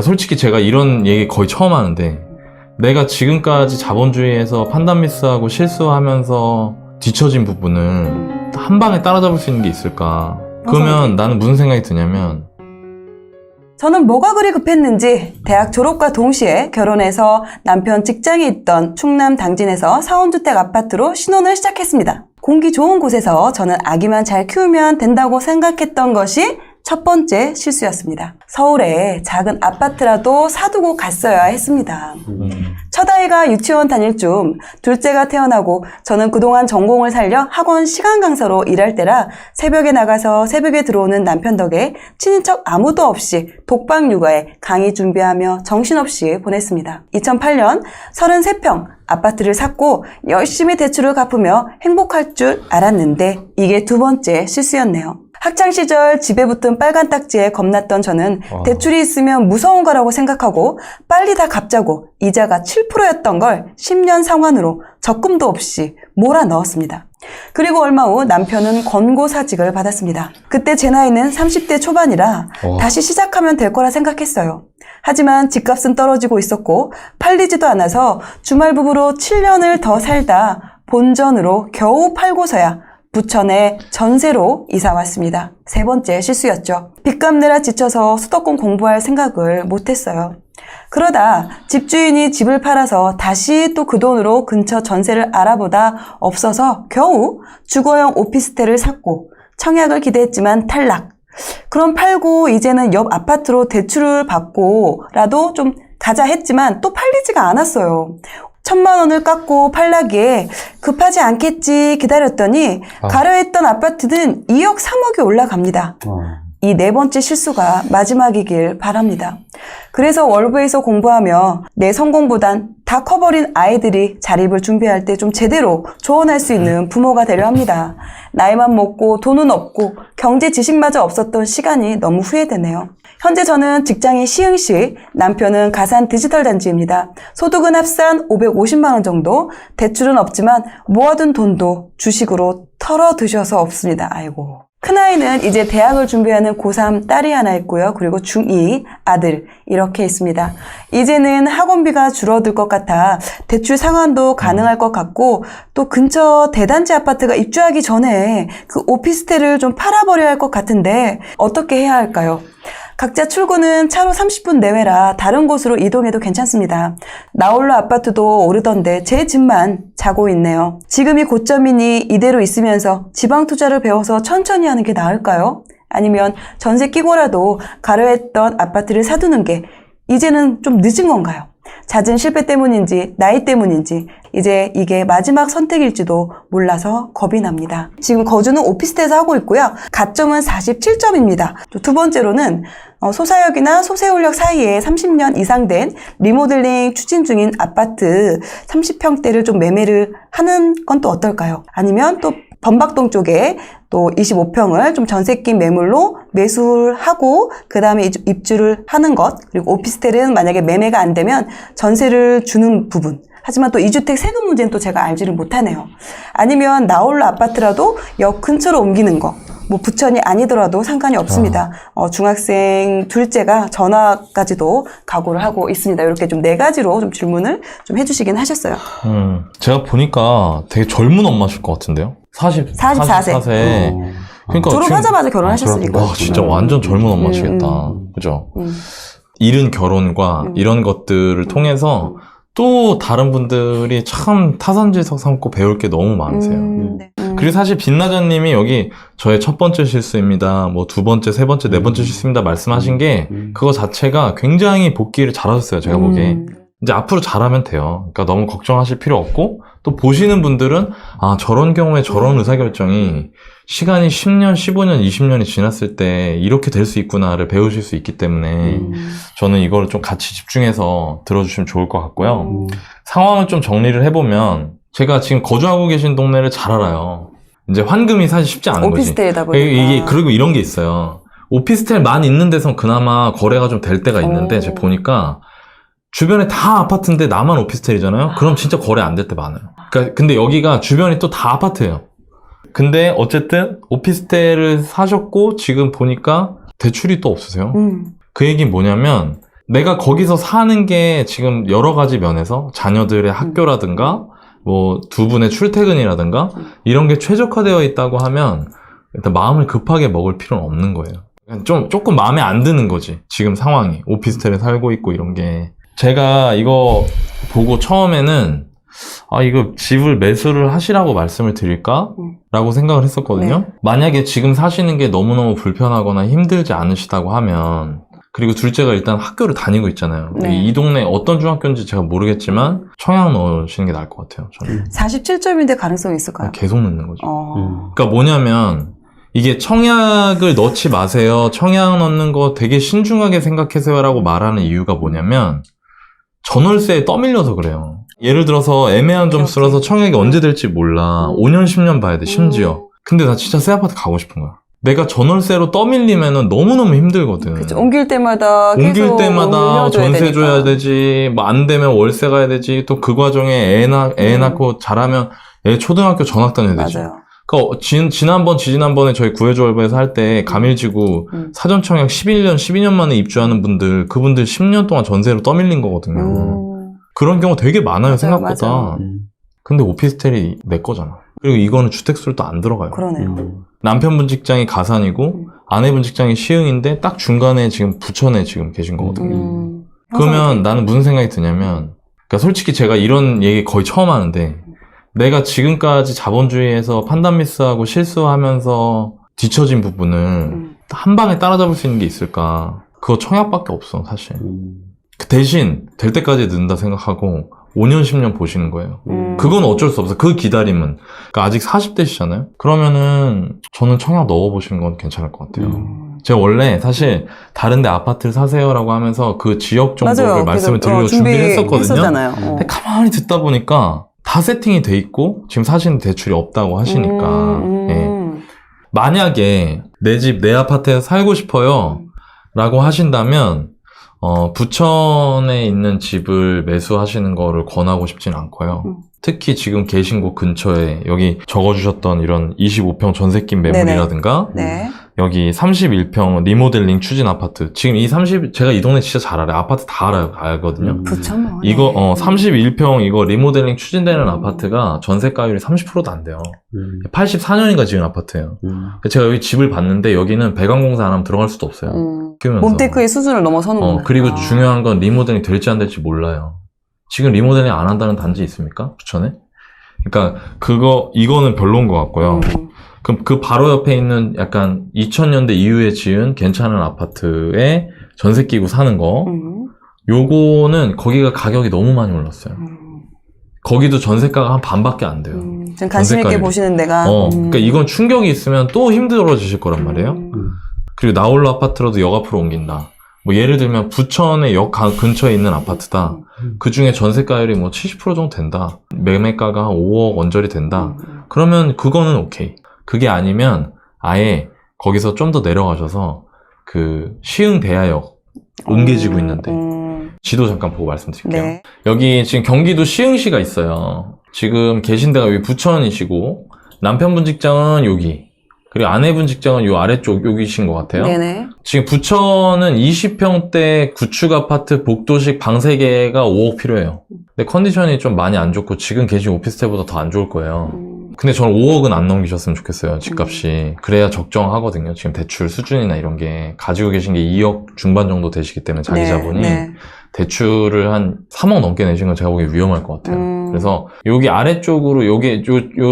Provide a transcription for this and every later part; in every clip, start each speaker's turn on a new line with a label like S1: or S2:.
S1: 그러니까 솔직히 제가 이런 얘기 거의 처음 하는데, 내가 지금까지 자본주의에서 판단 미스하고 실수하면서 뒤처진 부분을 한 방에 따라잡을 수 있는 게 있을까? 그러면 나는 무슨 생각이 드냐면,
S2: 저는 뭐가 그리 급했는지 대학 졸업과 동시에 결혼해서 남편 직장에 있던 충남 당진에서 4원주택 아파트로 신혼을 시작했습니다. 공기 좋은 곳에서 저는 아기만 잘 키우면 된다고 생각했던 것이 첫 번째 실수였습니다. 서울에 작은 아파트라도 사두고 갔어야 했습니다. 첫 아이가 유치원 다닐 중 둘째가 태어나고 저는 그동안 전공을 살려 학원 시간 강사로 일할 때라 새벽에 나가서 새벽에 들어오는 남편 덕에 친인척 아무도 없이 독방 육아에 강의 준비하며 정신없이 보냈습니다. 2008년 33평 아파트를 샀고 열심히 대출을 갚으며 행복할 줄 알았는데 이게 두 번째 실수였네요. 학창시절 집에 붙은 빨간 딱지에 겁났던 저는 대출이 있으면 무서운 거라고 생각하고 빨리 다 갚자고 이자가 7%였던 걸 10년 상환으로 적금도 없이 몰아넣었습니다. 그리고 얼마 후 남편은 권고사직을 받았습니다. 그때 제 나이는 30대 초반이라 다시 시작하면 될 거라 생각했어요. 하지만 집값은 떨어지고 있었고 팔리지도 않아서 주말 부부로 7년을 더 살다 본전으로 겨우 팔고서야 부천에 전세로 이사 왔습니다. 세 번째 실수였죠. 빚값 내라 지쳐서 수도권 공부할 생각을 못했어요. 그러다 집주인이 집을 팔아서 다시 또 그 돈으로 근처 전세를 알아보다 없어서 겨우 주거용 오피스텔을 샀고 청약을 기대했지만 탈락. 그럼 팔고 이제는 옆 아파트로 대출을 받고라도 좀 가자 했지만 또 팔리지가 않았어요. 1,000만 원을 깎고 팔라기에 급하지 않겠지 기다렸더니 가려 했던 아파트는 2억 3억이 올라갑니다. 이 네 번째 실수가 마지막이길 바랍니다. 그래서 월부에서 공부하며 내 성공보단 다 커버린 아이들이 자립을 준비할 때 좀 제대로 조언할 수 있는 부모가 되려 합니다. 나이만 먹고 돈은 없고 경제 지식마저 없었던 시간이 너무 후회되네요. 현재 저는 직장인 시흥시, 남편은 가산 디지털 단지입니다. 소득은 합산 550만 원 정도, 대출은 없지만 모아둔 돈도 주식으로 털어드셔서 없습니다. 아이고. 큰아이는 이제 대학을 준비하는 고3 딸이 하나 있고요. 그리고 중2 아들 이렇게 있습니다. 이제는 학원비가 줄어들 것 같아 대출 상환도 가능할 것 같고 또 근처 대단지 아파트가 입주하기 전에 그 오피스텔을 좀 팔아버려야 할 것 같은데 어떻게 해야 할까요? 각자 출근은 차로 30분 내외라 다른 곳으로 이동해도 괜찮습니다. 나홀로 아파트도 오르던데 제 집만 자고 있네요. 지금이 고점이니 이대로 있으면서 지방 투자를 배워서 천천히 하는 게 나을까요? 아니면 전세 끼고라도 가려했던 아파트를 사두는 게 이제는 좀 늦은 건가요? 잦은 실패 때문인지 나이 때문인지 이제 이게 마지막 선택일지도 몰라서 겁이 납니다. 지금 거주는 오피스텔에서 하고 있고요. 가점은 47점입니다. 두 번째로는 소사역이나 소세울역 사이에 30년 이상 된 리모델링 추진 중인 아파트 30평대를 좀 매매를 하는 건 또 어떨까요? 아니면 또 범박동 쪽에 또 25평을 좀 전세 낀 매물로 매수를 하고 그 다음에 입주를 하는 것, 그리고 오피스텔은 만약에 매매가 안 되면 전세를 주는 부분. 하지만 또 2주택 세금 문제는 또 제가 알지를 못하네요. 아니면 나홀로 아파트라도 역 근처로 옮기는 거. 뭐 부천이 아니더라도 상관이 없습니다. 중학생 둘째가 전화까지도 각오를 하고 있습니다. 이렇게 좀 네 가지로 좀 질문을 좀 해주시긴 하셨어요.
S1: 제가 보니까 되게 젊은 엄마실 것 같은데요? 44세. 그러니까
S2: 졸업하자마자 결혼하셨으니까.
S1: 진짜 완전 젊은 엄마시겠다. 그죠? 이른 결혼과 이런 것들을 통해서 또 다른 분들이 참 타산지석 삼고 배울 게 너무 많으세요.
S2: 네.
S1: 그리고 사실 빛나자님이 여기 저의 첫 번째 실수입니다, 뭐 두 번째, 세 번째, 네 번째 실수입니다 말씀하신 게 그거 자체가 굉장히 복귀를 잘하셨어요. 제가 보기에. 이제 앞으로 잘하면 돼요. 그러니까 너무 걱정하실 필요 없고, 또 보시는 분들은 아, 저런 경우에 저런 의사결정이 시간이 10년, 15년, 20년이 지났을 때 이렇게 될 수 있구나를 배우실 수 있기 때문에 저는 이걸 좀 같이 집중해서 들어주시면 좋을 것 같고요. 상황을 좀 정리를 해보면 제가 지금 거주하고 계신 동네를 잘 알아요. 이제 환금이 사실 쉽지 않은 거지.
S2: 오피스텔이다 보니까.
S1: 이게 그리고 이런 게 있어요. 오피스텔만 있는 데선 그나마 거래가 좀 될 때가 있는데 제가 보니까 주변에 다 아파트인데 나만 오피스텔이잖아요? 그럼 진짜 거래 안 될 때 많아요. 그러니까 근데 여기가 주변이 또 다 아파트예요. 근데 어쨌든 오피스텔을 사셨고 지금 보니까 대출이 또 없으세요. 그 얘기는 뭐냐면 내가 거기서 사는 게 지금 여러 가지 면에서 자녀들의 학교라든가 뭐 두 분의 출퇴근이라든가 이런 게 최적화되어 있다고 하면 일단 마음을 급하게 먹을 필요는 없는 거예요. 조금 마음에 안 드는 거지. 지금 상황이. 오피스텔에 살고 있고 이런 게. 제가 이거 보고 처음에는 이거 집을 매수를 하시라고 말씀을 드릴까? 라고 생각을 했었거든요.
S2: 네.
S1: 만약에 지금 사시는 게 너무너무 불편하거나 힘들지 않으시다고 하면, 그리고 둘째가 일단 학교를 다니고 있잖아요.
S2: 네.
S1: 이 동네 어떤 중학교인지 제가 모르겠지만 청약 넣으시는 게 나을 것 같아요. 저는.
S2: 47점인데 가능성이 있을까요?
S1: 계속 넣는 거죠.
S2: 어.
S1: 그러니까 뭐냐면 이게 청약을 넣지 마세요. 청약 넣는 거 되게 신중하게 생각하세요 라고 말하는 이유가 뭐냐면 전월세에 떠밀려서 그래요. 예를 들어서 애매한 점수라서 청약이 언제 될지 몰라. 5년, 10년 봐야 돼, 심지어. 근데 나 진짜 새 아파트 가고 싶은 거야. 내가 전월세로 떠밀리면은 너무너무 힘들거든.
S2: 그쵸. 옮길 때마다 계속 올려줘야
S1: 전세
S2: 되니까.
S1: 줘야 되지, 뭐 안 되면 월세 가야 되지, 또 그 과정에 애 낳고 자라면 애 초등학교 전학 다녀야 되지.
S2: 맞아요.
S1: 그러니까 지난번에 저희 구해줘얼바에서 할 때 가밀지구 사전청약 11년, 12년 만에 입주하는 분들, 그분들 10년 동안 전세로 떠밀린 거거든요. 그런 경우 되게 많아요, 생각보다.
S2: 맞아요.
S1: 근데 오피스텔이 내 거잖아. 그리고 이거는 주택수로도 안 들어가요.
S2: 그러네요.
S1: 남편분 직장이 가산이고 아내분 직장이 시흥인데 딱 중간에 지금 부천에 지금 계신 거거든요. 그러면 나는 무슨 생각이 드냐면, 그러니까 솔직히 제가 이런 얘기 거의 처음 하는데, 내가 지금까지 자본주의에서 판단 미스하고 실수하면서 뒤처진 부분을 한 방에 따라잡을 수 있는 게 있을까? 그거 청약밖에 없어, 사실. 그 대신 될 때까지 넣는다 생각하고 5년, 10년 보시는 거예요. 그건 어쩔 수 없어. 그 기다림은. 그러니까 아직 40대시잖아요? 그러면은 저는 청약 넣어보시는 건 괜찮을 것 같아요. 제가 원래 사실 다른 데 아파트를 사세요라고 하면서 그 지역 정보를
S2: 맞아요.
S1: 말씀을 드리려고 준비를 했었거든요.
S2: 했었잖아요.
S1: 근데 가만히 듣다 보니까 다 세팅이 돼 있고 지금 사시는 대출이 없다고 하시니까 예. 만약에 내 집, 내 아파트에서 살고 싶어요 라고 하신다면 부천에 있는 집을 매수하시는 거를 권하고 싶진 않고요. 특히 지금 계신 곳 근처에 여기 적어주셨던 이런 25평 전셋집 매물이라든가
S2: 네.
S1: 여기 31평 리모델링 추진 아파트. 지금 제가 이 동네 진짜 잘 알아요. 아파트 다 알거든요.
S2: 부천 뭐.
S1: 이거 31평 이거 리모델링 추진되는 아파트가 전세가율이 30%도 안 돼요. 84년인가 지은 아파트예요. 제가 여기 집을 봤는데 여기는 배관공사 안 하면 들어갈 수도 없어요. 키우면서.
S2: 몬테크의 수준을 넘어서는
S1: 그리고 중요한 건 리모델링 될지 안 될지 몰라요. 지금 리모델링 안 한다는 단지 있습니까? 부천에? 그러니까 이거는 별로인 것 같고요. 그럼 그 바로 옆에 있는 약간 2000년대 이후에 지은 괜찮은 아파트에 전세 끼고 사는 거, 요거는 거기가 가격이 너무 많이 올랐어요. 거기도 전세가가 한 반밖에 안 돼요.
S2: 좀 관심 있게 보시는 데가.
S1: 그러니까 이건 충격이 있으면 또 힘들어지실 거란 말이에요. 그리고 나홀로 아파트라도 역 앞으로 옮긴다. 뭐 예를 들면 부천의 역 근처에 있는 아파트다. 그 중에 전세가율이 뭐 70% 정도 된다. 매매가가 한 5억 원저리 된다. 그러면 그거는 오케이. 그게 아니면 아예 거기서 좀 더 내려가셔서 그 시흥 대하역 옮겨지고 있는데 지도 잠깐 보고 말씀드릴게요.
S2: 네.
S1: 여기 지금 경기도 시흥시가 있어요. 지금 계신 데가 여기 부천이시고 남편분 직장은 여기, 그리고 아내분 직장은 요 아래쪽 여기신 것 같아요.
S2: 네네.
S1: 지금 부천은 20평대 구축 아파트 복도식 방 3개가 5억 필요해요. 근데 컨디션이 좀 많이 안 좋고 지금 계신 오피스텔보다 더 안 좋을 거예요. 근데 저는 5억은 안 넘기셨으면 좋겠어요, 집값이. 그래야 적정하거든요. 지금 대출 수준이나 이런 게. 가지고 계신 게 2억 중반 정도 되시기 때문에 자기 자본이. 대출을 한 3억 넘게 내신 건 제가 보기엔 위험할 것 같아요. 그래서 여기 아래쪽으로 요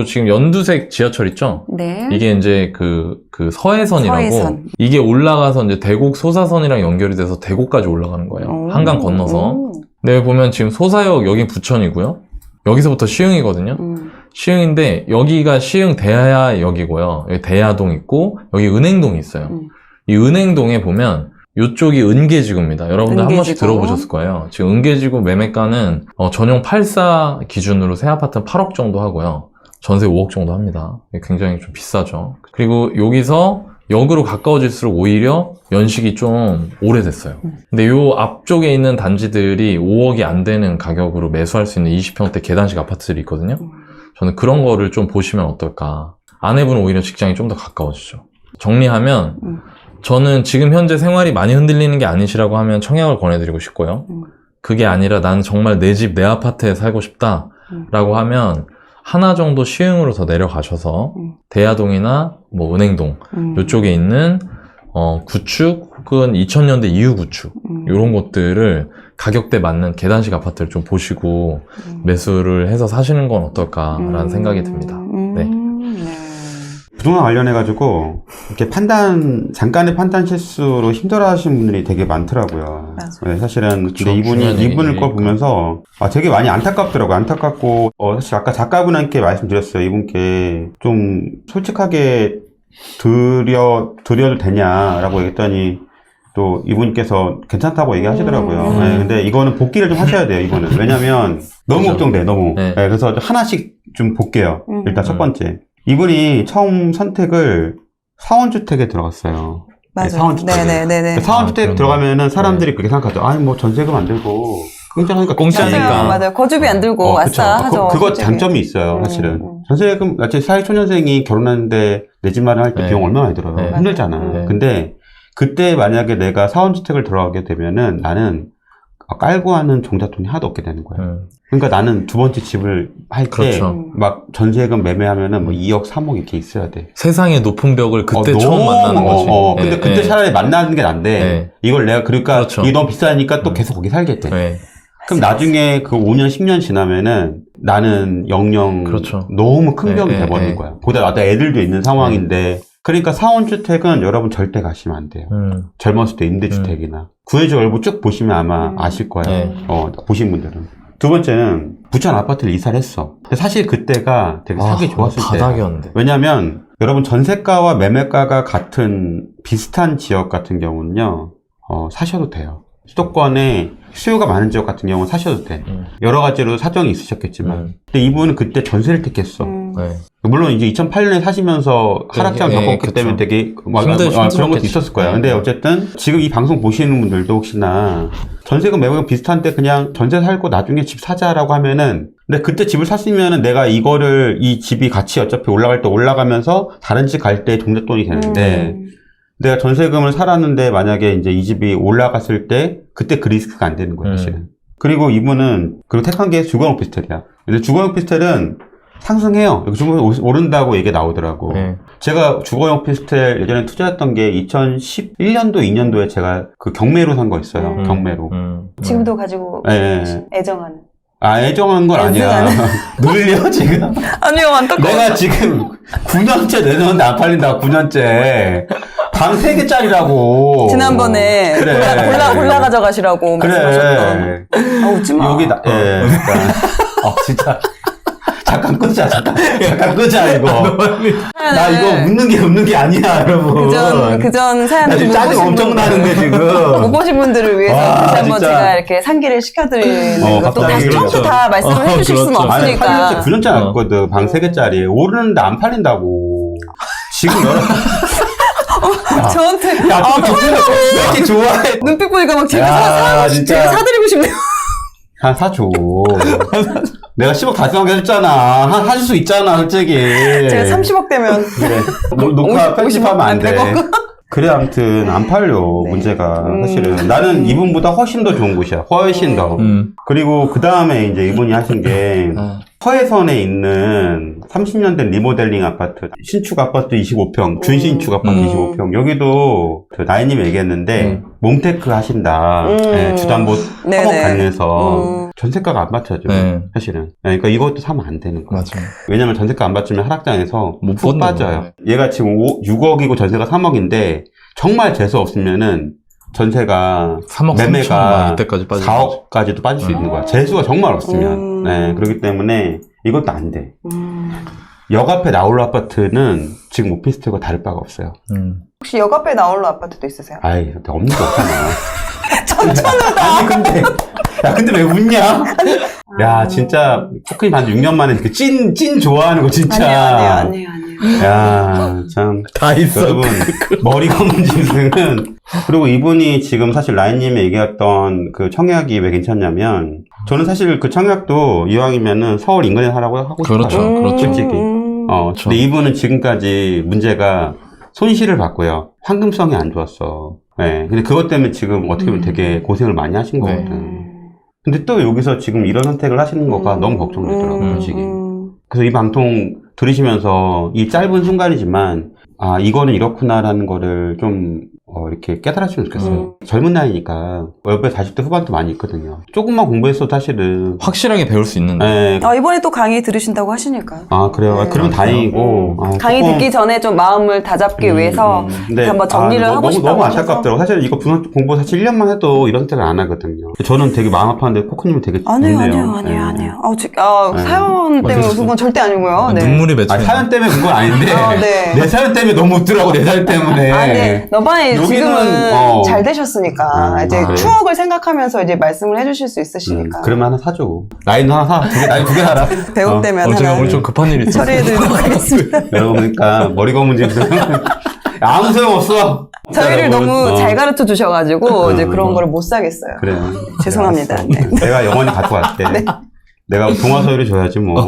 S1: 지금 연두색 지하철 있죠?
S2: 네.
S1: 이게 이제 그 서해선이라고.
S2: 서해선.
S1: 이게 올라가서 이제 대곡 소사선이랑 연결이 돼서 대곡까지 올라가는 거예요. 한강 건너서. 근데 보면 지금 소사역 여기 부천이고요. 여기서부터 시흥이거든요. 시흥인데 여기가 시흥 대하역이고요. 여기 대하동 있고 여기 은행동이 있어요. 이 은행동에 보면 이쪽이 은계지구입니다. 여러분들 한 번씩 들어보셨을 거예요. 지금 은계지구 매매가는 전용 84 기준으로 새 아파트는 8억 정도 하고요. 전세 5억 정도 합니다. 굉장히 좀 비싸죠. 그리고 여기서 역으로 가까워질수록 오히려 연식이 좀 오래됐어요. 근데 요 앞쪽에 있는 단지들이 5억이 안 되는 가격으로 매수할 수 있는 20평대 계단식 아파트들이 있거든요. 저는 그런 거를 좀 보시면 어떨까. 아내분은 오히려 직장이 좀 더 가까워지죠. 정리하면 저는 지금 현재 생활이 많이 흔들리는 게 아니시라고 하면 청약을 권해드리고 싶고요. 그게 아니라 나는 정말 내 집, 내 아파트에 살고 싶다라고 하면 하나 정도 시흥으로 더 내려가셔서 대야동이나 뭐 은행동 이쪽에 있는 구축 혹은 2000년대 이후 구축 이런 곳들을 가격대 맞는 계단식 아파트를 좀 보시고 매수를 해서 사시는 건 어떨까라는 생각이 듭니다. 네.
S3: 부동산 관련해가지고 이렇게 잠깐의 판단 실수로 힘들어하시는 분들이 되게 많더라고요. 네, 사실은
S1: 그쵸,
S3: 근데 이분을
S1: 중요한
S3: 걸 보면서 되게 많이 안타깝더라고요. 안타깝고 사실 아까 작가분한테 말씀드렸어요. 이분께 좀 솔직하게 드려도 되냐라고 얘기했더니 또 이분께서 괜찮다고 얘기하시더라고요. 네, 근데 이거는 복귀를 좀 하셔야 돼요. 이거는 왜냐면 너무
S1: 그렇죠.
S3: 걱정돼. 너무.
S1: 네.
S3: 네, 그래서 하나씩 좀 볼게요. 일단 첫 번째. 이분이 처음 선택을 사원주택에 들어갔어요.
S2: 맞아요.
S3: 사원주택.
S2: 네네네네.
S3: 사원주택
S1: 그럼요.
S3: 들어가면은 사람들이 그렇게 생각하죠. 아니, 뭐 전세금 안 들고, 공짜니까.
S1: 공짜니까.
S2: 맞아요. 거주비 안 들고
S3: 그쵸.
S2: 아싸 하죠.
S3: 그거
S2: 솔직히.
S3: 장점이 있어요, 사실은. 전세금, 사회초년생이 결혼하는데 내 집 마련할 때
S1: 네.
S3: 비용 얼마나 들어요?
S1: 네.
S3: 힘들잖아.
S1: 네.
S3: 근데 그때 만약에 내가 사원주택을 들어가게 되면은 나는 깔고 하는 종잣돈이 하나도 없게 되는 거예요. 그러니까 나는 두 번째 집을 할 때
S1: 그렇죠.
S3: 막 전세금 매매하면은 뭐 2억, 3억 이렇게 있어야 돼.
S1: 세상의 높은 벽을 그때 처음
S3: 너무,
S1: 만나는 거지.
S3: 근데
S1: 네,
S3: 그때
S1: 네.
S3: 차라리 만나는 게 난데
S1: 네.
S3: 이걸 내가 그러니까
S1: 그렇죠.
S3: 이게 너무 비싸니까 또 계속 거기 살겠대.
S1: 네.
S3: 그럼 나중에 그 5년, 10년 지나면은 나는 영영
S1: 그렇죠.
S3: 너무 큰 병이
S1: 네,
S3: 돼버리는
S1: 네.
S3: 거야. 보다 나도 애들도 있는 상황인데 그러니까 사원주택은 여러분 절대 가시면 안 돼요. 젊었을 때 임대주택이나 구해줘 얼굴 쭉 보시면 아마 아실 거예요.
S1: 네.
S3: 보신 분들은. 두 번째는 부천 아파트를 이사를 했어. 근데 사실 그때가 되게 사기 좋았을 때.
S1: 바닥이었는데.
S3: 왜냐면 여러분 전세가와 매매가가 같은 비슷한 지역 같은 경우는요. 사셔도 돼요. 수도권에 수요가 많은 지역 같은 경우는 사셔도 돼. 여러 가지로 사정이 있으셨겠지만. 근데 이분은 그때 전세를 택했어.
S1: 네.
S3: 물론 이제 2008년에 사시면서 하락장
S1: 네,
S3: 겪었기
S1: 그쵸.
S3: 때문에 되게 그런
S1: 힘들었겠지.
S3: 것도 있었을 거예요.
S1: 네.
S3: 근데 어쨌든 지금 이 방송 보시는 분들도 혹시나 전세금 매매가 비슷한데 그냥 전세 살고 나중에 집 사자라고 하면은 근데 그때 집을 샀으면은 내가 이 집이 같이 어차피 올라갈 때 올라가면서 다른 집 갈 때 종잣돈이 되는데 내가 전세금을 살았는데 만약에 이제 이 집이 올라갔을 때 그때 그 리스크가 안 되는 거예요, 사실은. 그리고 이분은 그리고 택한 게 주거용 오피스텔이야. 근데 주거용 오피스텔은 상승해요. 주거용 오른다고 얘기 나오더라고.
S1: 네.
S3: 제가 주거용 오피스텔 예전에 투자했던 게 2011년도, 2년도에 제가 그 경매로 산 거 있어요. 경매로.
S2: 지금도 가지고
S3: 예.
S2: 애정하는.
S3: 애정한 건 아니야. 놀려, 지금?
S2: 아니요, 안타까워.
S3: 내가 지금 9년째 내놓는데 안 팔린다고, 9년째. 방 3개짜리라고.
S2: 지난번에
S3: 그래.
S2: 골라 가져가시라고 말씀하셨던.
S3: 그래.
S2: 웃지 마.
S3: 여기 진짜. 잠깐 끄자, 잠깐 끄자, 이거. 나 이거 웃는 게 아니야, 여러분.
S2: 그전 사연
S3: 나 지금 짜증 엄청 나는데, 지금.
S2: 못 보신 분들을 위해서
S3: 와,
S2: 다시 한번
S3: 진짜.
S2: 제가 이렇게 상기를 시켜드리는 것도
S3: 갑자기
S2: 다시 처음부터
S3: 그렇죠.
S2: 다 말씀을 해주실 수는
S1: 그렇죠.
S3: 아니,
S2: 없으니까.
S3: 8년째, 9년째 났거든, 방 3개짜리. 오르는데 안 팔린다고. 지금
S2: 저한테
S3: 야, 왜 이렇게 좋아해?
S2: 눈빛 보니까 막
S3: 야, 진짜.
S2: 제가 사드리고 싶네요.
S3: 한 사줘. 내가 10억 달성하게 했잖아. 사줄 수 있잖아, 솔직히.
S2: 제가 30억 되면
S3: 그래. 녹화
S2: 50억
S3: 편집하면 안 돼.
S2: 되고.
S3: 그래, 아무튼, 안 팔려, 문제가. 사실은. 나는 이분보다 훨씬 더 좋은 곳이야. 훨씬 더. 그리고 그 다음에 이제 이분이 하신 게, 서해선에 있는 30년 된 리모델링 아파트, 신축 아파트 25평, 준신축 아파트 25평. 여기도 그 나이님 얘기했는데, 몸테크 하신다. 네, 주담보 3억
S2: 네네.
S3: 관련해서 전세가가 안 맞춰져.
S1: 네.
S3: 사실은. 네, 그러니까 이것도 사면 안 되는 거야.
S1: 맞아요.
S3: 왜냐면 전세가 안 받으면 하락장에서
S1: 못
S3: 푹
S1: 받는
S3: 빠져요.
S1: 거예요.
S3: 얘가 지금 6억이고 전세가 3억인데 정말 재수 없으면은 전세가
S1: 3억 3천만
S3: 매매가
S1: 이때까지 빠지죠.
S3: 4억까지도 빠질 수 있는 거야. 재수가 정말 없으면. 네, 그렇기 때문에 이것도 안 돼. 역 앞에 나홀로 아파트는 지금 오피스텔과 다를 바가 없어요.
S2: 혹시 역 앞에 나홀로 아파트도 있으세요?
S3: 아이, 없는 게 없잖아.
S2: 천천하다.
S3: 아니, 근데 왜 웃냐? 야, 진짜, 포크님 한 6년 만에 이렇게 찐 좋아하는 거, 진짜.
S2: 아니에요.
S3: 야, 참.
S1: 다 있어.
S3: 여러분, 머리 검은 짐승은. 그리고 이분이 지금 사실 라인님이 얘기했던 그 청약이 왜 괜찮냐면, 저는 사실 그 청약도 이왕이면은 서울 인근에 하라고 하고 싶어요.
S1: 그렇죠.
S3: 솔직히. 근데 이분은 지금까지 문제가 손실을 받고요. 황금성이 안 좋았어. 네. 근데 그것 때문에 지금 어떻게 보면 되게 고생을 많이 하신
S1: 네.
S3: 거거든. 근데 또 여기서 지금 이런 선택을 하시는 거가 너무 걱정되더라고요, 솔직히. 그래서 이 방송 들으시면서 이 짧은 순간이지만, 아, 이거는 이렇구나라는 거를 좀, 이렇게 깨달았으면 좋겠어요. 젊은 나이니까, 옆에 40대 후반도 많이 있거든요. 조금만 공부했어도 사실은.
S1: 확실하게 배울 수 있는.
S3: 네.
S2: 이번에 또 강의 들으신다고 하시니까.
S3: 아, 그래요?
S2: 네.
S3: 그러면 다행이고. 아,
S2: 강의
S3: 조금-
S2: 듣기 전에 좀 마음을 다잡기 위해서
S3: 근데,
S2: 한번 정리를 하고
S3: 너무,
S2: 싶다고
S3: 너무
S2: 하셔서.
S3: 안타깝더라고. 사실 이거 부산 공부 사실 1년만 해도 이런 선택을 안 하거든요. 저는 되게 마음 아팠는데 코코님은 되게
S2: 아니에요,
S3: 좋네요.
S2: 아니에요.
S3: 네.
S2: 네. 사연 때문에 웃은 건 절대 아니고요. 네.
S1: 눈물이
S3: 아,
S1: 맺히는.
S3: 사연 때문에 그건 아닌데
S2: 네.
S3: 내 사연 때문에 너무 웃더라고. 내 사연 때문에.
S2: 네. 너반에
S3: 여기는,
S2: 지금은 잘 되셨으니까 이제
S3: 그래.
S2: 추억을 생각하면서 이제 말씀을 해주실 수 있으시니까.
S3: 그러면 하나 사줘. 나이는 하나 사. 나이 2개 사라.
S2: 배움 때문에
S1: 제가
S2: 하나
S1: 오늘 좀 급한 일이 있어서.
S2: 처리해드리도록 하겠습니다.
S3: 여러분 그러니까 머리 검은 집 아무 소용 없어.
S2: 저희를 너무 잘 가르쳐 주셔가지고 이제 그런
S3: 어.
S2: 거를 못 사겠어요.
S3: 그래.
S2: 죄송합니다.
S3: 알았어. 내가 영원히 갖고 갈게. 내가 동화 서유를 줘야지 뭐.